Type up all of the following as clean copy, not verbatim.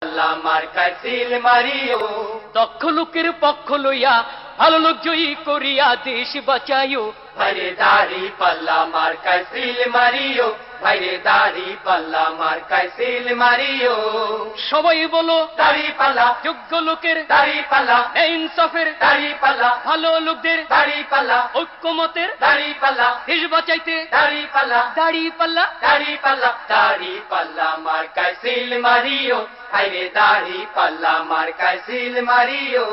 পাল্লা মার্কায় seal Mario, দক্ষ লোকের পক্ষ লইয়া ভালো লোক জয়ী করিয়া দেশ বাঁচাইও। ভাইরে দাড়ি পাল্লা মার্কায় সিল মারিও, ভাইরে দাড়ি পাল্লা মার্কায় সিল মারিও। সবাই বলো দাড়ি পাল্লা, যোগ্য লোকের দাড়ি পাল্লা, ইনসাফের দাড়ি পাল্লা, ভালো লোকদের দাড়ি পাল্লা, ঐক্যমতের দাড়ি পাল্লা, দেশ বাঁচাইতে দাড়ি পাল্লা, দাড়ি পাল্লা। দাড়ি পাল্লা, দাড়ি পাল্লা মার্কায় সিল মারিও, ভাইরে দাড়ি পাল্লা মার্কায় সিল মারিও।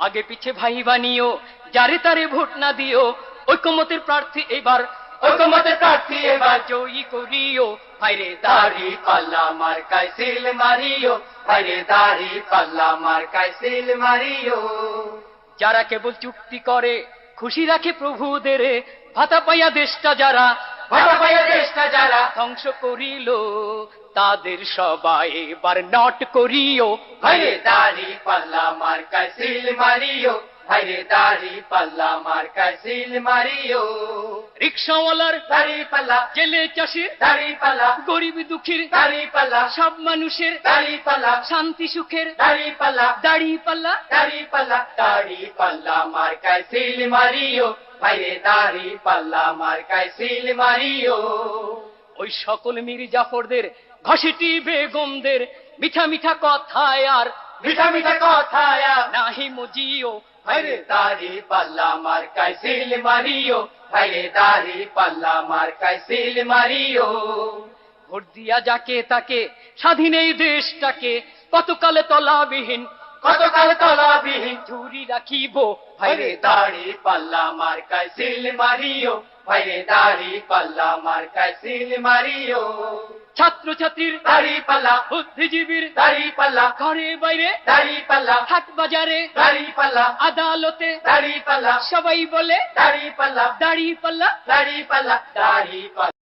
আগে পিছে ভাই বানিও, যারে তারে ভোট না দিও, ঐক্যমতের প্রার্থী এবার ঐক্যমতের প্রার্থী এবার জয়ী করিও। ভাইরে দাড়ি পাল্লা মার্কায় সিল মারিও, ভাইরে দাড়ি পাল্লা মার্কায় সিল মারিও। যারা কেবল চুক্তি করে খুশি রাখে প্রভুদের, ভাতা পাইয়া দেশটা যারা ভাতা পাইয়া দেশটা যারা ধ্বংস করিল, তাদের সবাই এবার নট করিও। ভাইরে দাড়ি পাল্লা মার্কায় সিল মারিও, ভাইরে দাড়ি পাল্লা মার্কায় সিল মারিও। রিক্সাওয়ালার দাড়ি পাল্লা, জেলে চাষির দাড়ি পাল্লা, গরিব দুঃখীর দাড়ি পাল্লা, সব মানুষের দাড়ি পাল্লা, শান্তি সুখের দাড়ি পাল্লা, দাড়ি পাল্লা। দাড়ি পাল্লা, দাড়ি পাল্লা মার্কায় সিল মারিও, ভাইরে দাড়ি পাল্লা মার্কায় সিল মারিও। ওই সকল মীর জাফরদের ঘসেটি বেগমদের মিঠা মিঠা কথায় আর মিঠা মিঠা কথায় নাহি মজিও। ভাইরে দাড়ি পাল্লা মার্কায় সিল মারিও, ভাইরে দাড়ি পাল্লা মার্কায় সিল মারিও। ভোট দিয়া যাকে তাকে স্বাধীন এই দেশটাকে কতকালে তলাবিহীন কতকাল তলাবিহীন ঝুরি রাখিব। ভাইরে দাড়ি পাল্লা মার্কায় সিল মারিও, ভাইরে দাড়ি পাল্লা মার্কায় সিল মারিও। ছাত্র ছাত্রীর দাড়ি পাল্লা, বুদ্ধিজীবীর দাড়ি পাল্লা, ঘরে বাইরে দাড়ি পাল্লা, হাট বাজারে দাড়ি পাল্লা, আদালতে দাড়ি পাল্লা, সবাই বলে দাড়ি পাল্লা, দাড়ি পাল্লা। দাড়ি পাল্লা, দাড়ি পাল্লা।